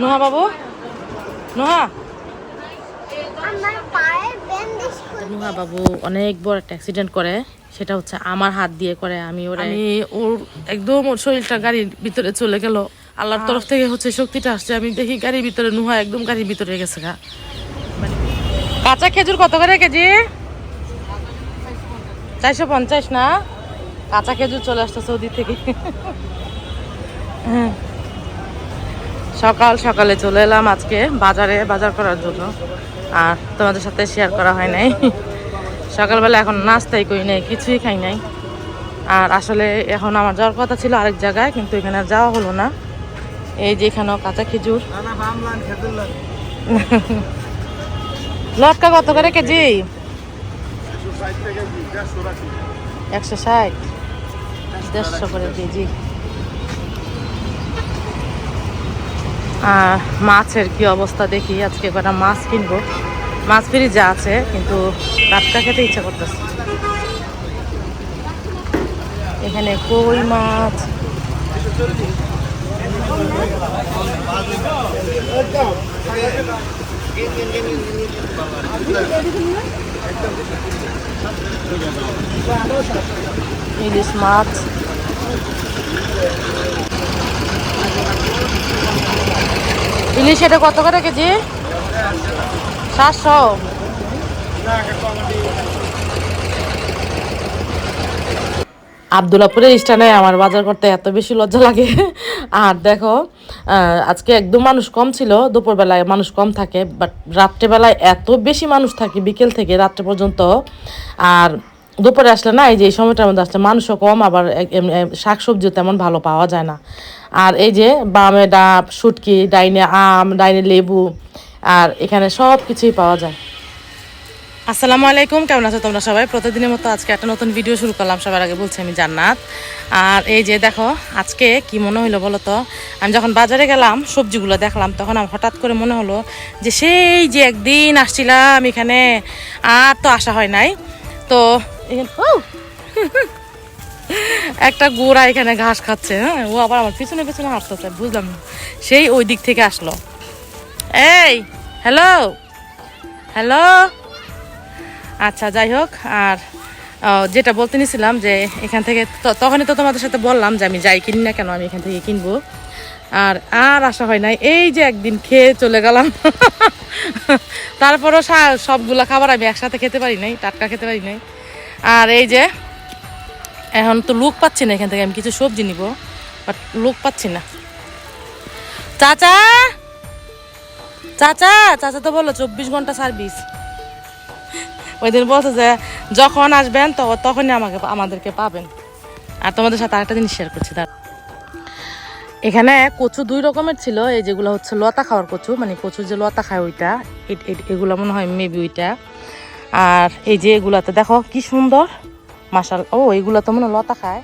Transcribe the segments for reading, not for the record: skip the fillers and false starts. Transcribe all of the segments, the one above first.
নোহা বাবু, নোহা। নোহা বাবু অনেক বড় একটা অ্যাক্সিডেন্ট করে, সেটা হচ্ছে আমার হাত দিয়ে করে। আমি ওর একদম ওর শরীরটা গাড়ির ভিতরে চলে গেল। আল্লাহর তরফ থেকে হচ্ছে শক্তিটা আসছে। আমি দেখি গাড়ির ভিতরে নোহা একদম গাড়ির ভিতরে গেছে গা। কাঁচা খেজুর কত করে কেজি? 450 না? কাঁচা খেজুর চলে আসছে সৌদি থেকে। সকাল সকালে চলে এলাম আজকে বাজারে বাজার করার জন্য, আর তোমাদের সাথে শেয়ার করা হয় নাই। সকালবেলা এখন নাস্তাই করি নাই, কিছুই খাই নাই। আর আসলে এখন আমার যাওয়ার কথা ছিল আরেক জায়গায়, কিন্তু এখানে আর যাওয়া হলো না। এই যে এখানেও কাঁচা খেজুর। লটকা কত করে কেজি? 160, 150 করে কেজি। আর মাছের কি অবস্থা দেখি, আজকে কটা মাছ কিনবো। মাছ ফ্রিজে আছে, কিন্তু টাটকা খেতে ইচ্ছা করতেছে। এখানে কই মাছ, ইলিশ মাছ, ইলিশ এটা কত করে কেজি? 700। আবদুল্লাপুরের স্টানে আমার বাজার করতে এত বেশি লজ্জা লাগে। আর দেখো, আজকে একদম মানুষ কম ছিল। দুপুরবেলায় মানুষ কম থাকে, বাট রাত্রেবেলায় এত বেশি মানুষ থাকে, বিকেল থেকে রাত্রে পর্যন্ত। আর দুপুরে আসলে না, এই যে এই সময়টার মধ্যে আসলে মানুষও কম, আবার শাকসবজিও তেমন ভালো পাওয়া যায় না। আর এই যে বামে ডাব, শুটকি, ডাইনে আম, ডাইনে লেবু, আর এখানে সব কিছুই পাওয়া যায়। আসসালামু আলাইকুম, কেমন আছো তোমরা সবাই? প্রতিদিনের মতো আজকে একটা নতুন ভিডিও শুরু করলাম। সবার আগে বলছি আমি জান্নাত। আর এই যে দেখো, আজকে কি মনে হলো বলো তো, আমি যখন বাজারে গেলাম সবজিগুলো দেখলাম, তখন আমার হঠাৎ করে মনে হলো যে সেই যে একদিন আসছিলাম এখানে, আর তো আসা হয় নাই। তো একটা গোড়া এখানে ঘাস খাচ্ছে, হ্যাঁ, ও আবার আমার পিছনে পিছনে হাঁটতেছে, বুঝলাম না সেই ওই দিক থেকে আসলো। এই হ্যালো হ্যালো, আচ্ছা যাই হোক। আর যেটা বলতে নিছিলাম যে এখান থেকে তখনই তো তোমাদের সাথে বললাম যে আমি যাই কিনি না কেন, আমি এখান থেকে কিনবো। আর আর আসা হয় নাই, এই যে একদিন খেয়ে চলে গেলাম। তারপরও সবগুলা খাবার আমি একসাথে খেতে পারি নাই, টাটকা খেতে পারি নাই। আর এই যে এখন তো লোক পাচ্ছি না, এখান থেকে আমি কিছু সবজি নিব, বাট লোক পাচ্ছি না। চাচা চাচা চাচা তো বললো 24 ঘন্টা সার্ভিস। ওই দিন বলছে যে যখন আসবেন তখনই আমাদেরকে পাবেন। আর তোমাদের সাথে আরেকটা জিনিস শেয়ার করছি। তার এখানে কচু 2 রকমের ছিল। এই যেগুলো হচ্ছে লতা খাওয়ার কচু, মানে কচু যে লতা খায় ওইটা, এগুলো মনে হয় মেবি ওইটা। আর এই যে এগুলাতে দেখো কি সুন্দর মাশাল, ও এগুলো তো মনে হয় লতা খায়।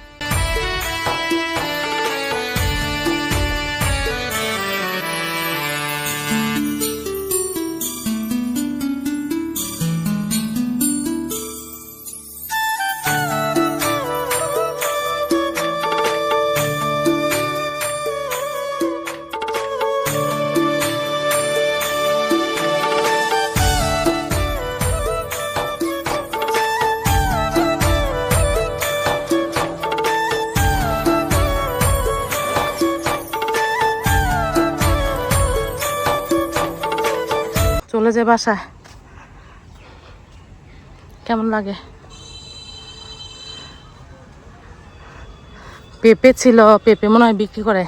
চলে যে বাসায়, কেমন লাগে। পেঁপে ছিল, পেঁপে মনে হয় বিক্রি করে।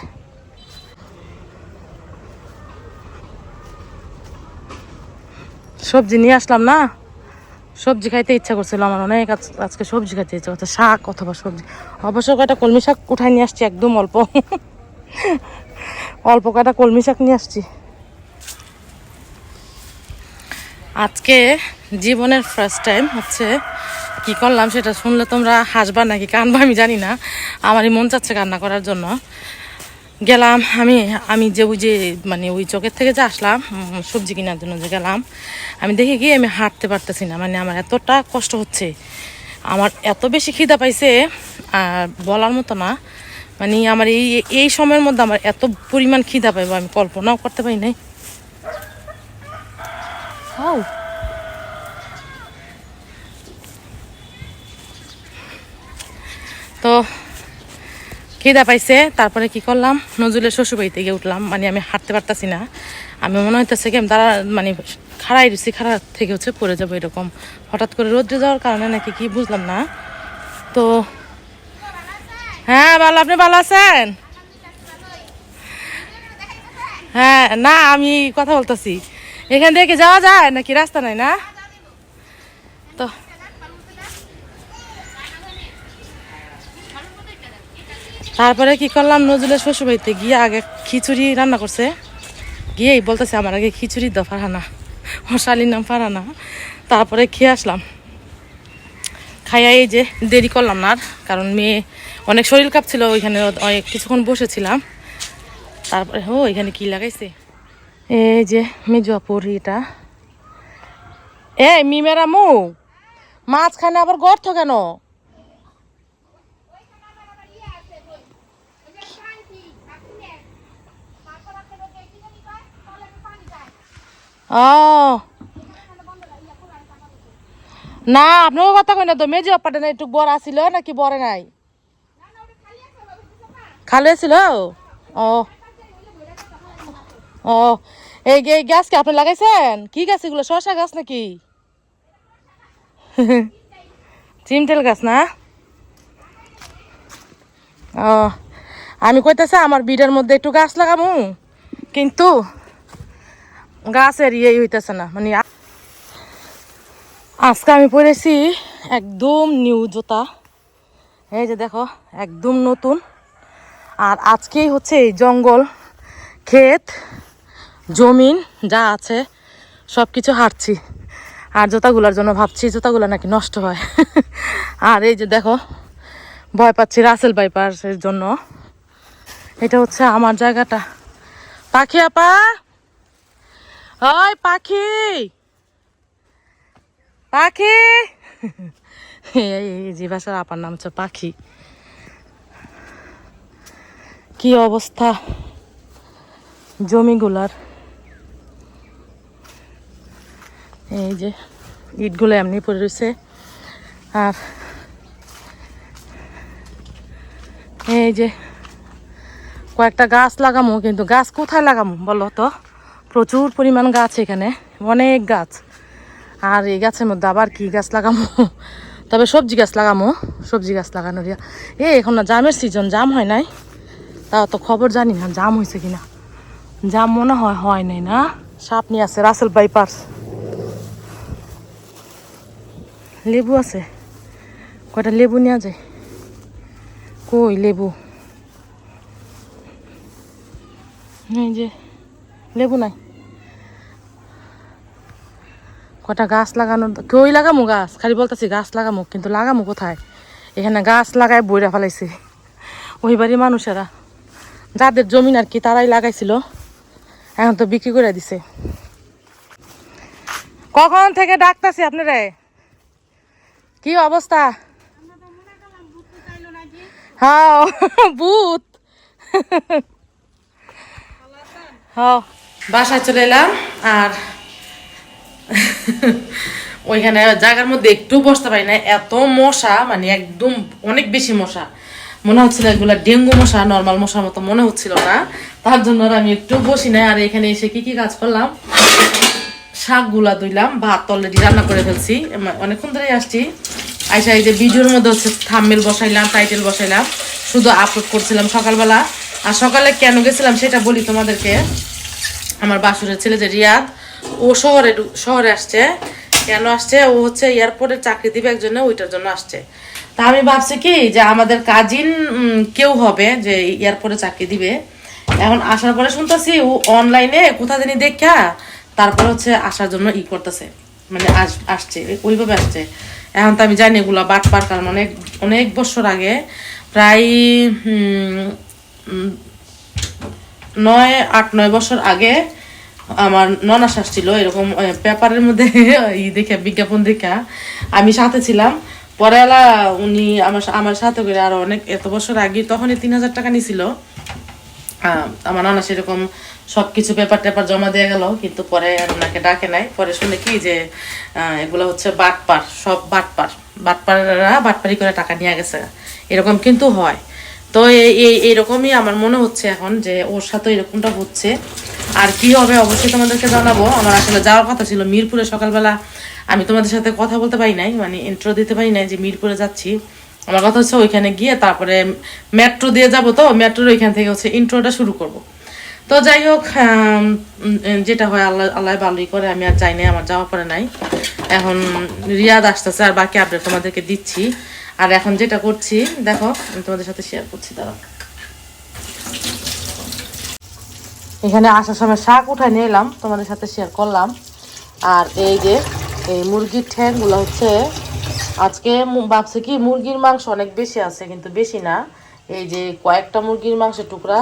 সবজি নিয়ে আসলাম না, সবজি খাইতে ইচ্ছা করছিল আমার অনেক, আজকে সবজি খাইতে ইচ্ছা করছে, শাক অথবা সবজি। অবশ্য কয়টা কলমি শাক উঠাই নিয়ে আসছি, একদম অল্প অল্প কয়টা কলমি শাক নিয়ে আসছি। আজকে জীবনের ফার্স্ট টাইম হচ্ছে কি করলাম সেটা শুনলে তোমরা হাসবা নাকি কানবা আমি জানি না, আমারই মন চাচ্ছে কান্না করার জন্য। গেলাম আমি যে ওই যে মানে ওই চকের থেকে যে আসলাম সবজি কেনার জন্য যে গেলাম, আমি দেখি কি আমি হাঁটতে পারতেছি না, মানে আমার এতটা কষ্ট হচ্ছে, আমার এত বেশি খিদা পাইছে আর বলার মতো না। মানে আমার এই এই সময়ের মধ্যে আমার এত পরিমাণ খিদা পাইবো আমি কল্পনাও করতে পারি নাই। তো খিদা পাইছে, তারপরে কি করলাম, নজরুলের শ্বশুরবাড়িতে গিয়ে উঠলাম। মানে আমি হাঁটতে পারতাছি না, আমি মনে হইতেছে কি আমি তারা মানে খাড়াই রয়েছি, খাড়া থেকে হচ্ছে পড়ে যাবো এরকম। হঠাৎ করে রোদ্রে যাওয়ার কারণে নাকি কি বুঝলাম না। তো হ্যাঁ ভালো, আপনি ভালো আছেন? হ্যাঁ না আমি কথা বলতেছি, এখান থেকে যাওয়া যায় নাকি রাস্তা নাই না? তো তারপরে কি করলাম, নজরুলের শ্বশুরবাড়িতে গিয়ে আগে খিচুড়ি রান্না করছে, গিয়েই বলতেছে আমার আগে খিচুড়ি দাও ফারহানা, ওর শালির নাম ফারহানা। তারপরে খেয়ে আসলাম, খাইয়া এই যে দেরি করলাম না আর, কারণ মেয়ে অনেক শরীর কাঁপছিল, ওইখানে অনেক কিছুক্ষণ বসেছিলাম। তারপরে এখানে কি লাগাইছে, এই যে মেজুয়াপুর এটা, মিমের আম্মু মাঝখানে আবার গর্ত কেন? ও না আপনার কথা কই না তো, মেজি অপাটা না একটু বড় আসিল নাকি বড় নাই, খালি ছিল। ও ও এই গাছ কি আপনি লাগাইছেন? কি গাছ এগুলো, শসা গাছ নাকি? চিমটেল গাছ না? ও আমি কইতেছে আমার বিড়ের মধ্যে একটু গাছ লাগামু, কিন্তু গাছের হইতেছে না। মানে আজকে আমি পরেছি একদম নিউ জুতা, এই যে দেখো একদম নতুন। আর আজকেই হচ্ছে এই জঙ্গল, ক্ষেত, জমিন যা আছে সব কিছু হাঁটছি, আর জুতাগুলোর জন্য ভাবছি জুতাগুলো নাকি নষ্ট হয়। আর এই যে দেখো ভয় পাচ্ছি রাসেল বাইপাসের জন্য। এটা হচ্ছে আমার জায়গাটা। পাখি আপা, ওই পাখি পাখি, এই যে বাসার আপার নাম হচ্ছে পাখি। কি অবস্থা জমিগুলার, এই যে ইটগুলো এমনি পড়ে রয়েছে। আর এই যে কয়েকটা গাছ লাগামো, কিন্তু গাছ কোথায় লাগামো বলো তো? প্রচুর পরিমাণ গাছ এখানে, অনেক গাছ। আর এই গাছের মধ্যে আবার কি গাছ লাগামো? তবে সবজি গাছ লাগামো, সবজি গাছ লাগানো দিয়া। এখন না জামের সিজন, জাম হয় নাই, তাও তো খবর জানি না জাম হয়েছে কিনা। জাম মনে হয় নাই না। সাপ নিয়ে আছে রাসেল বাইপার্স, লেবু আছে, কয়টা লেবু নেওয়া যায়, কই লেবু, এই যে লেবু নাই। কটা গাছ লাগানো, কই লাগামো গাছ, খালি বলতেছি গাছ লাগামো, কিন্তু লাগামো কোথায়? এখানে গাছ লাগায় বইরা ফেলাইছে ওই বাড়ির মানুষেরা, যাদের জমিন আর কি তারাই লাগাইছিল, এখন তো বিক্রি করে দিছে। কখন থেকে ডাকতেছি আপনারে, কি অবস্থা? হ্যাঁ ভূত। হ্যাঁ বাসায় চলে এলাম, আর ওইখানে জায়গার মধ্যে একটু বসতে পারি না, এত মশা, মানে একদম অনেক বেশি মশা। মনে হচ্ছিল এগুলা ডেঙ্গু মশা, নর্মাল মশার মতো মনে হচ্ছিল না, তার জন্য আমি একটু বসি নাই। আর এখানে এসে কি কাজ করলাম, শাকগুলা ধুইলাম, ভাত অলরেডি রান্না করে ফেলছি, অনেকক্ষণ ধরেই আসছি। আইসা এই যে ভিডিওর মধ্যে হচ্ছে থাম্বনেল বসাইলাম, টাইটেল বসাইলাম, শুধু আপলোড করছিলাম সকালবেলা। আর সকালে কেন গেছিলাম সেটা বলি তোমাদেরকে। আমার বাসুরের ছেলে যে রিয়াদ, ও শহরে আসছে। কেন আসছে? ও হচ্ছে এয়ারপোর্টে চাকরি দিবে একজনে, ওইটার জন্য আসছে। তা আমি ভাবছি কি যে আমাদের কাজিন কেউ হবে যে এয়ারপোর্টে চাকরি দিবে। এখন আসার পরে শুনতেছি ও অনলাইনে কোথা জানি দেখা তারপর হচ্ছে আসার জন্য করতেছে, মানে আসছে, ওইভাবে আসছে। এখন তো আমি জানি এগুলা বাটপার, কারণ অনেক অনেক বছর আগে, প্রায় 8-9 বছর আগে আমার ননাস আসছিল এরকম পেপারের মধ্যে দেখে, বিজ্ঞাপন দেখা, আমি সাথে ছিলাম। পরে উনি আমার আমার সাথে করে আরো অনেক এত বছর আগে তখনই 3,000 টাকা নিছিল। আমার নানা সেরকম সবকিছু পেপার টেপার জমা দিয়ে গেল, কিন্তু পরে ওনাকে ডাকে নাই। পরে শুনে কি যে এগুলো হচ্ছে বাটপার, সব বাটপাররা বাটপারি করে টাকা নিয়ে গেছে, এরকম কিন্তু হয়। তো এইরকমই আমার মনে হচ্ছে এখন যে ওর সাথে এরকমটা হচ্ছে। আর কি হবে অবশ্যই তোমাদেরকে জানাবো। আমার আসলে যাওয়ার কথা ছিল মিরপুরে সকালবেলা, আমি তোমাদের সাথে কথা বলতে পারি নাই, মানে ইন্ট্রো দিতে পারি নাই যে মিরপুরে যাচ্ছি। আমার কথা হচ্ছে ওইখানে গিয়ে তারপরে মেট্রো দিয়ে যাবো, তো মেট্রোর ওইখান থেকে হচ্ছে ইন্ট্রোটা শুরু করব। তো যাই হোক, যেটা হয় আল্লাহ আল্লাহ ভালোই করে, আমি আর যাই নাই, আমার যাওয়া পড়ে নাই। এখন রিয়াদ আসতেছে, আর বাকি আপডেট তোমাদেরকে দিচ্ছি। আর এখন যেটা করছি দেখো, আমি তোমাদের সাথে শেয়ার করছি। দাঁড়াও, এখানে আসার সময় শাক উঠায় নিয়ে এলাম, তোমাদের সাথে শেয়ার করলাম। আর এই যে এই মুরগির ঠ্যাংগুলো হচ্ছে আজকে ভাবছে কি মুরগির মাংস অনেক বেশি আছে, কিন্তু বেশি না। এই যে কয়েকটা মুরগির মাংসের টুকরা,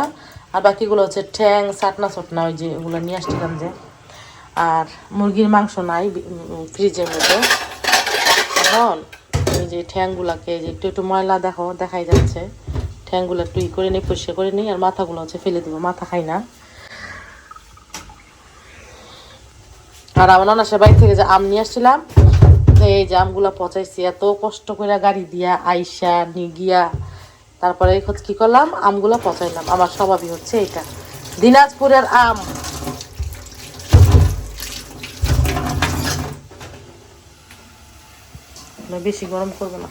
আর বাকিগুলো হচ্ছে ঠ্যাং চাটনা চটনা, ওই যে ওগুলো নিয়ে আসছিলাম যে। আর মুরগির মাংস নাই ফ্রিজের মধ্যে। এখন এই যে ঠ্যাংগুলাকে যে একটু একটু ময়লা দেখো দেখাই যাচ্ছে, ঠ্যাংগুলো একটু ই করে নিই, পরিষ্কার করে নিই। আর মাথাগুলো হচ্ছে ফেলে দেবো, মাথা খাই না। আর আমার নানার বাড়ি থেকে যে আম নিয়ে আসছিলাম, এই যে আমগুলা পচাইছি এত কষ্ট করে গাড়ি দিয়া আইসা নিগিয়া, তারপরে কি করলাম, আমগুলা পচাইলাম। আমার স্বভাবই হচ্ছে এটা, দিনাজপুরের আম। বেশি গরম করবো না।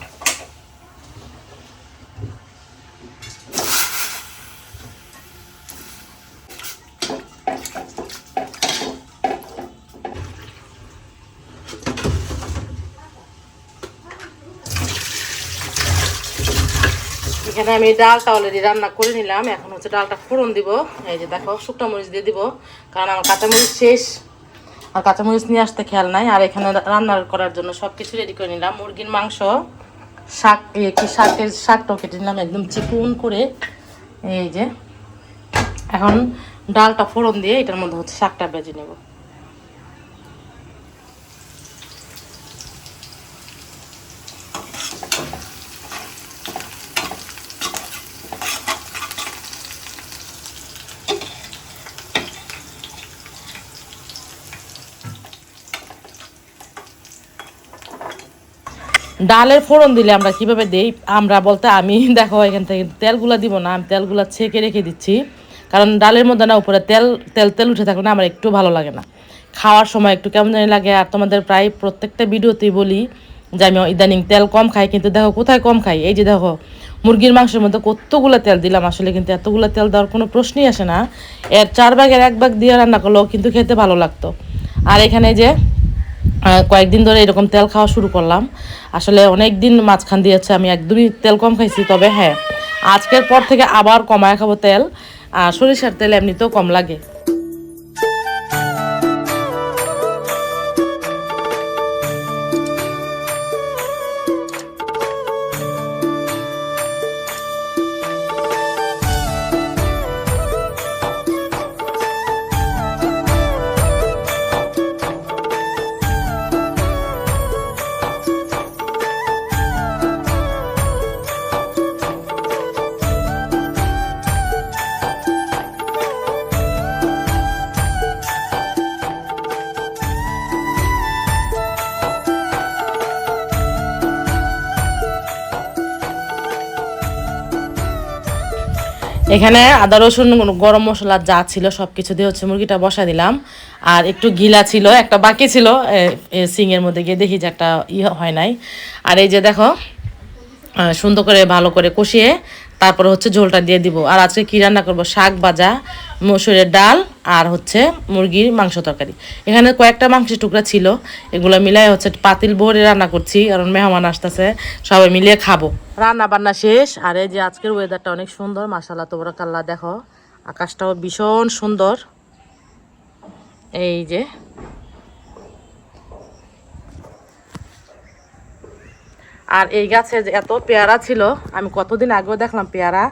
এখানে আমি ডালটা অলরেডি রান্না করে নিলাম, এখন হচ্ছে ডালটা ফোড়ন দিব। এই যে দেখো শুকনো মরিচ দিয়ে দিব, কারণ আমার কাঁচামরিচ শেষ, আর কাঁচামরিচ নিয়ে আসতে খেয়াল নাই। আর এখানে রান্না করার জন্য সব কিছু রেডি করে নিলাম, মুরগির মাংস, শাক, শাকটাও কেটে নিলাম একদম চিকুন করে। এই যে এখন ডালটা ফোড়ন দিয়ে এটার মধ্যে হচ্ছে শাকটা ভেজে নেব। ডালের ফোড়ন দিলে আমরা কিভাবে দেই, আমরা বলতে আমি দেখো এখান থেকে তেলগুলা দিব না, আমি তেলগুলা ছেঁকে রেখে দিচ্ছি। কারণ ডালের মধ্যে না উপরে তেল তেল তেল উঠে থাকলে না আমার একটু ভালো লাগে না, খাওয়ার সময় একটু কেমন জানি লাগে। আর তোমাদের প্রায় প্রত্যেকটা ভিডিওতেই বলি যে আমি ইদানিং তেল কম খাই, কিন্তু দেখো কোথায় কম খাই। এই যে দেখো মুরগির মাংসের মধ্যে কতগুলো তেল দিলাম আসলে, কিন্তু এতগুলো তেল দেওয়ার কোনো প্রশ্নই আসে না। এর 4 ভাগের 1 ভাগ দিয়ে রান্না করলেও কিন্তু খেতে ভালো লাগতো। আর এখানে যে কয়েকদিন ধরে এরকম তেল খাওয়া শুরু করলাম, আসলে অনেক দিন মাঝখান দিয়েছে আমি একদমই তেল কম খাইছি। তবে হ্যাঁ, আজকের পর থেকে আবার কমায় খাবো তেল, আর সরিষার তেল এমনিতেও কম লাগে। এখানে আদা রসুন গরম মশলা যা ছিল সব কিছু দিয়ে হচ্ছে মুরগিটা বসা দিলাম। আর একটু গিলা ছিল, একটা বাকি ছিল সিংয়ের মধ্যে গিয়ে দেখি যে একটা হয় নাই। আর এই যে দেখো সুন্দর করে ভালো করে কষিয়ে তারপরে হচ্ছে ঝোলটা দিয়ে দিব। আর আজকে কী রান্না করবো, শাক ভাজা, মসুরের ডাল, আর হচ্ছে মুরগির মাংস তরকারি। এখানে কয়েকটা মাংসের টুকরা ছিল, এগুলো মিলাই হচ্ছে পাতিল ভরে রান্না করছি, কারণ মেহমান আসতেছে, সবাই মিলিয়ে খাবো। রান্না বান্না শেষ। আর এই যে আজকের ওয়েদারটা অনেক সুন্দর, মাশাআল্লাহ তাবারাকাল্লাহ। দেখো আকাশটাও ভীষণ সুন্দর। এই যে আর এই গাছে এত পেয়ারা ছিল, আমি কতদিন আগেও দেখলাম পেয়ারা,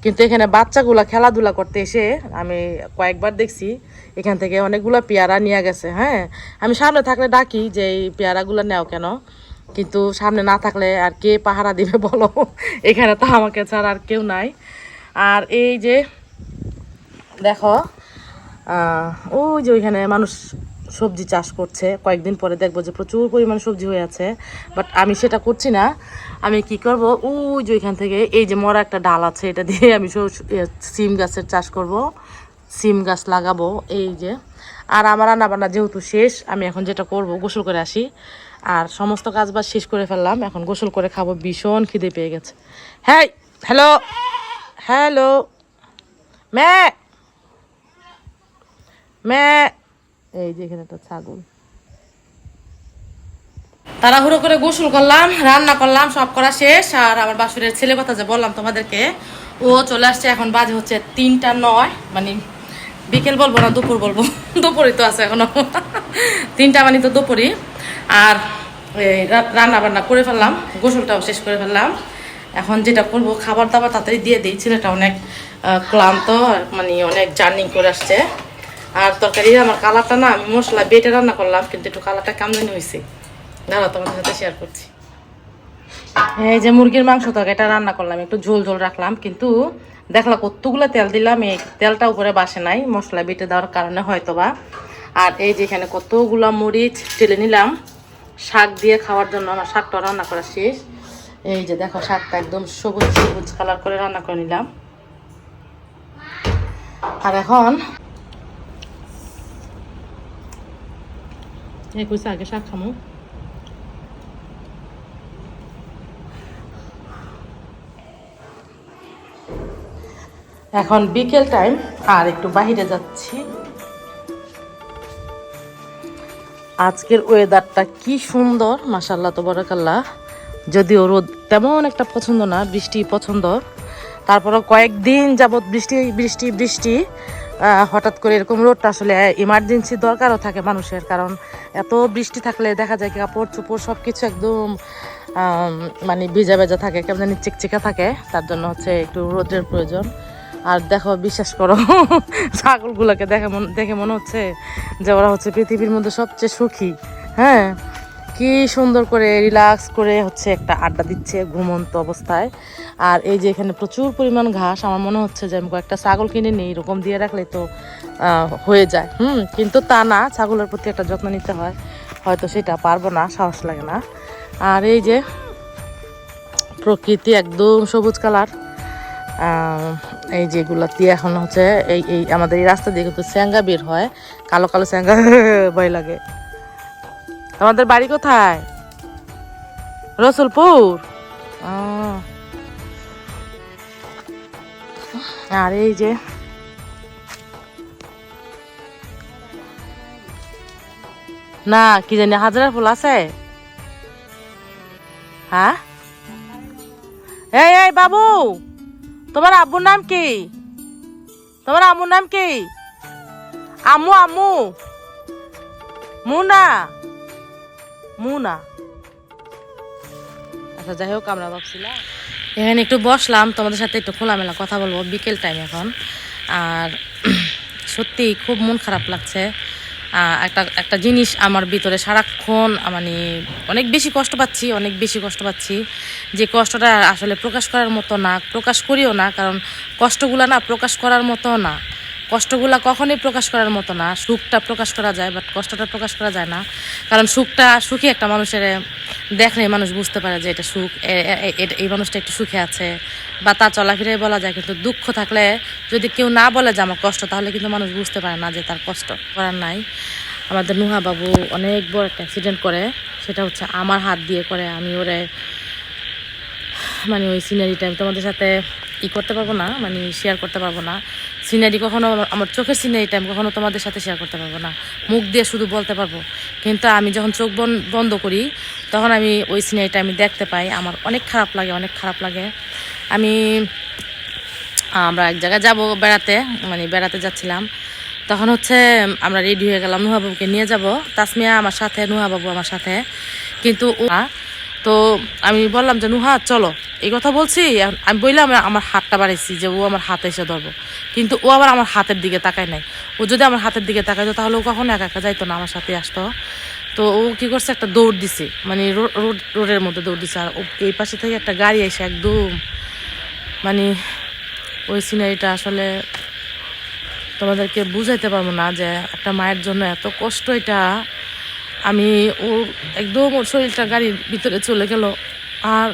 কিন্তু এখানে বাচ্চাগুলা খেলাধুলা করতে এসে আমি কয়েকবার দেখছি এখান থেকে অনেকগুলো পেয়ারা নিয়ে গেছে। হ্যাঁ, আমি সামনে থাকলে ডাকি যে এই পেয়ারাগুলো নেও কেন, কিন্তু সামনে না থাকলে আর কে পাহারা দিবে বলো, এখানে তো আমাকে ছাড়া আর কেউ নাই। আর এই যে দেখো ওই যে ওইখানে মানুষ সবজি চাষ করছে, কয়েকদিন পরে দেখবো যে প্রচুর পরিমাণে সবজি হয়ে আছে, বাট আমি সেটা করছি না। আমি কি করব, ওই যে ওইখান থেকে এই যে মরা একটা ডাল আছে, এটা দিয়ে আমি সিম গাছের চাষ করব, সিম গাছ লাগাবো। এই যে আর আমার রান্নাবান্না যেহেতু শেষ, আমি এখন যেটা করব গোসল করে আসি, আর সমস্ত কাজ বাজ শেষ করে ফেললাম, এখন গোসল করে খাবো, ভীষণ খিদে পেয়ে গেছে। হ্যাঁ, হ্যালো হ্যালো ম্যা ম্যা, এই যে এখানে একটা ছাগল। তাড়াহুড়ো করে গোসল করলাম, রান্না করলাম, সব করা শেষ। আর আমার বাসুরের ছেলে কথা যে বললাম তোমাদেরকে, ও চলে আসছে, এখন বাজে হচ্ছে 3:09, মানে বিকেল বলবো না দুপুর বলবো, দুপুরই তো আছে এখনো, 3টা মানে তো দুপুরই। আর রান্না বান্না করে ফেললাম, গোসলটাও শেষ করে ফেললাম। এখন যেটা করবো, খাবার দাবার তাড়াতাড়ি দিয়ে দিই, ছেলেটা অনেক ক্লান্ত, মানে অনেক জার্নি করে আসছে। আর তরকারি আমার কালারটা না, আমি মশলা বেটে রান্না করলাম, কিন্তু একটু কালারটা কেমন হয়েছে, দাঁড়াও তোমাদের সাথে শেয়ার করছি। এই যে মুরগির মাংস তরকারিটা রান্না করলাম, একটু ঝোল ঝোল রাখলাম, কিন্তু দেখলাম কতগুলো তেল দিলাম, এই তেলটা উপরে বাসে নাই, মশলা বেটে দেওয়ার কারণে হয়তো বা। আর এই যে এখানে কতগুলো মরিচ টেলে নিলাম শাক দিয়ে খাওয়ার জন্য। আমার শাকটা রান্না করা শেষ। এই যে দেখো শাকটা একদম সবুজ সবুজ কালার করে রান্না করে নিলাম। আর এখন এই কইছে আগে শাক খামো। এখন বিকেল টাইম, আর একটু বাহিরে যাচ্ছি। আজকের ওয়েদারটা কি সুন্দর, মাশাআল্লাহ তাবারাকাল্লাহ। যদিও রোদ তেমন একটা পছন্দ না, বৃষ্টি পছন্দ, তারপরে কয়েকদিন যাবৎ বৃষ্টি বৃষ্টি বৃষ্টি। হঠাৎ করে এরকম রোদটা আসলে ইমার্জেন্সি দরকারও থাকে মানুষের, কারণ এত বৃষ্টি থাকলে দেখা যায় কি কাপড় চোপড় সব কিছু একদম মানে ভেজা ভেজা থাকে, কেমন জানি চিকচিকা থাকে, তার জন্য হচ্ছে একটু রোদের প্রয়োজন। আর দেখো, বিশ্বাস করো, ছাগলগুলোকে দেখে মনে হচ্ছে যে ওরা হচ্ছে পৃথিবীর মধ্যে সবচেয়ে সুখী। হ্যাঁ, কি সুন্দর করে রিল্যাক্স করে হচ্ছে একটা আড্ডা দিচ্ছে ঘুমন্ত অবস্থায়। আর এই যে এখানে প্রচুর পরিমাণ ঘাস, আমার মনে হচ্ছে যে আমি কয়েকটা ছাগল কিনে নিই, এরকম দিয়ে রাখলে তো হয়ে যায়। কিন্তু তা না, ছাগলের প্রতি একটা যত্ন নিতে হয়, হয়তো সেটা পারবো না, সাহস লাগে না। আর এই যে প্রকৃতি একদম সবুজ কালার, এই যেগুলো দিয়ে এখন হচ্ছে এই আমাদের এই রাস্তা দিয়ে কিন্তু স্যাঙ্গা বের হয়, কালো কালো স্যাঙ্গা, ভয় লাগে। তোমাদের বাড়ি কোথায়? রসুলপুর। আর এই যে না, কি জানি হাজারের ফুল আছে। হ্যাঁ, এই বাবু, তোমার আব্বুর নাম কি? তোমার আম্মুর নাম কি? আম্মু আম্মু, মুনা মুনা। আচ্ছা যাই হোক, আমরা ভাবছিলাম এখানে একটু বসলাম, তোমাদের সাথে একটু খোলামেলা কথা বলবো, বিকেল টাইম এখন। আর সত্যি খুব মন খারাপ লাগছে। একটা জিনিস আমার ভিতরে সারাক্ষণ, মানে অনেক বেশি কষ্ট পাচ্ছি, যে কষ্টটা আসলে প্রকাশ করার মতো না, প্রকাশ করিও না, কারণ কষ্টগুলো না প্রকাশ করার মতো না, কষ্টগুলা কখনোই প্রকাশ করার মতো না। সুখটা প্রকাশ করা যায়, বাট কষ্টটা প্রকাশ করা যায় না, কারণ সুখী একটা মানুষের দেখলে মানুষ বুঝতে পারে যে এটা সুখ, এই মানুষটা একটু সুখে আছে, বা তার চলাফেরাই বলা যায়। কিন্তু দুঃখ থাকলে যদি কেউ না বলে যে আমার কষ্ট, তাহলে কিন্তু মানুষ বুঝতে পারে না যে তার কষ্ট করার নাই। আমাদের নুহা বাবু অনেক বড় একটা অ্যাক্সিডেন্ট করে, সেটা হচ্ছে আমার হাত দিয়ে করে। আমি ওরে মানে ওই সিনারিটা আমি তোমাদের সাথে করতে পারবো না, মানে শেয়ার করতে পারবো না। সিনারি কখনো, আমার চোখের সিনারিটা আমি কখনো তোমাদের সাথে শেয়ার করতে পারবো না, মুখ দিয়ে শুধু বলতে পারবো। কিন্তু আমি যখন চোখ বন্ধ করি, তখন আমি ওই সিনারিটা আমি দেখতে পাই, আমার অনেক খারাপ লাগে। আমরা এক জায়গায় যাব বেড়াতে, মানে বেড়াতে যাচ্ছিলাম, তখন হচ্ছে আমরা রেডি হয়ে গেলাম, নুহা বাবুকে নিয়ে যাব, তাসমিয়া আমার সাথে, নুহা বাবু আমার সাথে। কিন্তু তো আমি বললাম যে নুহা চলো, এই কথা বলছি, আমি বললাম আমার হাতটা বাড়াইছি যে ও আমার হাতে এসে ধরবো, কিন্তু ও আবার আমার হাতের দিকে তাকায় নাই। ও যদি আমার হাতের দিকে তাকাইতো তাহলে ও কখনো একা একা যাইতো না, আমার সাথে আসতো। তো ও কি করছে, একটা দৌড় দিছে, মানে রোডের মধ্যে দৌড় দিছে। আর এই পাশে থেকে একটা গাড়ি এসে একদম, মানে ওই সিনারিটা আসলে তোমাদেরকে বুঝাইতে পারবো না যে একটা মায়ের জন্য এত কষ্ট এটা। আমি ওর একদম ওর শরীরটা গাড়ির ভিতরে চলে গেল, আর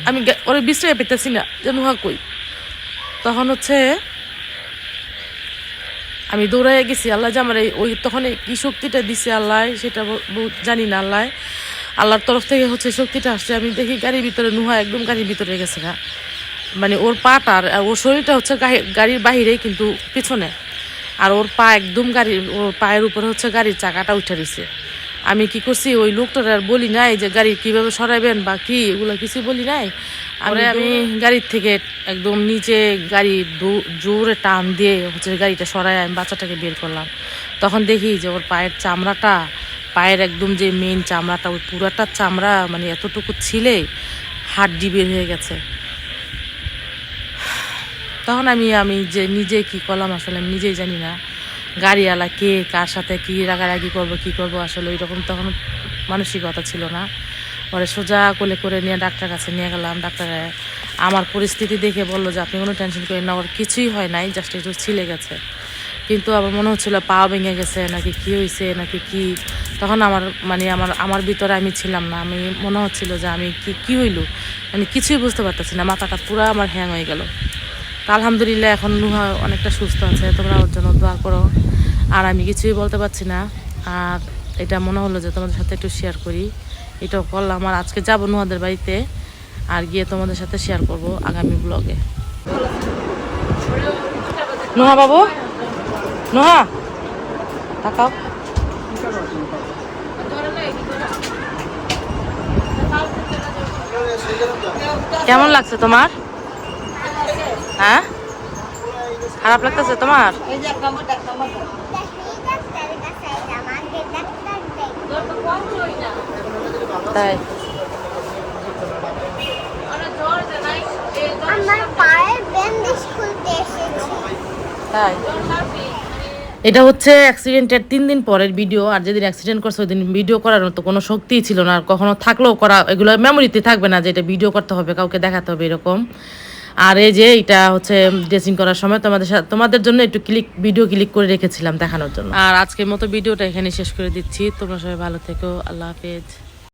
আমি ওরে বিশ্রয় পেতেছি না যে নুহা কই। তখন হচ্ছে আমি দৌড়াইয়া গেছি। আল্লাহ যে আমার ওই তখন কি শক্তিটা দিছে আল্লাহ, সেটা জানি না। আল্লাহর তরফ থেকে হচ্ছে শক্তিটা আসছে। আমি দেখি গাড়ির ভিতরে নুহা একদম গাড়ির ভিতরে গেছে গা, মানে ওর পাটা আর ওর শরীরটা হচ্ছে গাড়ির বাহিরে কিন্তু পিছনে, আর ওর পা একদম ওর পায়ের উপরে হচ্ছে গাড়ির চাকাটা উঠে দিছে। আমি কি করছি, ওই লোকটার আর বলি নাই যে গাড়ি কিভাবে সরাইবেন বা কি, এগুলো কিছুই বলি নাই। আমি গাড়ির থেকে একদম নিচে গাড়ি জোরে টান দিয়ে হচ্ছে গাড়িটা সরাই আমি বাচ্চাটাকে বের করলাম। তখন দেখি যে ওর পায়ের চামড়াটা, পায়ের একদম যে মেন চামড়াটা, ওই পুরাটা চামড়া মানে এতটুকু ছিলে হাড্ডি বের হয়ে গেছে। তখন আমি যে নিজে কি করলাম আসলে আমি নিজেই জানি না। গাড়িওয়ালা কে, কার সাথে কি রাগারাগি করবো কি করবো, আসলে ওইরকম তখন মানসিকতা ছিল না। পরে সোজা কোলে করে নিয়ে ডাক্তার কাছে নিয়ে গেলাম। ডাক্তারে আমার পরিস্থিতি দেখে বললো যে আপনি কোনো টেনশন করেন না, ওর কিছুই হয় নাই, জাস্ট একটু ছিলে গেছে। কিন্তু আবার মনে হচ্ছিল পা ভেঙে গেছে নাকি কি হয়েছে নাকি কি। তখন আমার ভিতরে আমি ছিলাম না। আমি মনে হচ্ছিল যে আমি কি হইলো, আমি কিছুই বুঝতে পারতেছি না, মাথাটা পুরো আমার হ্যাং হয়ে গেল। তা আলহামদুলিল্লাহ এখন নুহা অনেকটা সুস্থ আছে, তোমরা ওর জন্য দোয়া করো। আর আমি কিছুই বলতে পারছি না, আর এটা মনে হলো যে তোমাদের সাথে একটু শেয়ার করি। এটাও করলাম। আর আজকে যাবো নুহাদের বাড়িতে, আর গিয়ে তোমাদের সাথে শেয়ার করব আগামী ব্লগে। নুহা বাবু, নুহা তাকাও। কেমন লাগছে তোমার? হ্যাঁ, খারাপ লাগতেছে তোমার? তাই আমার পায়ের ব্যান্ডেজ খুলতে এসেছি। তাই এটা হচ্ছে অ্যাক্সিডেন্টের 3 দিন পরের ভিডিও। আর যেদিন অ্যাক্সিডেন্ট করছে ওই দিন ভিডিও করার মতো কোনো শক্তিই ছিল না, আর কখনো থাকলেও করা, এগুলো মেমোরিতে থাকবে না যে এটা ভিডিও করতে হবে, কাউকে দেখাতে হবে এরকম। আর এই যে এটা হচ্ছে ড্রেসিং করার সময় তোমাদের জন্য একটু ভিডিও ক্লিক করে রেখেছিলাম দেখানোর জন্য। আর আজকের মতো ভিডিওটা এখানে শেষ করে দিচ্ছি। তোমরা সবাই ভালো থেকো, আল্লাহ হাফেজ।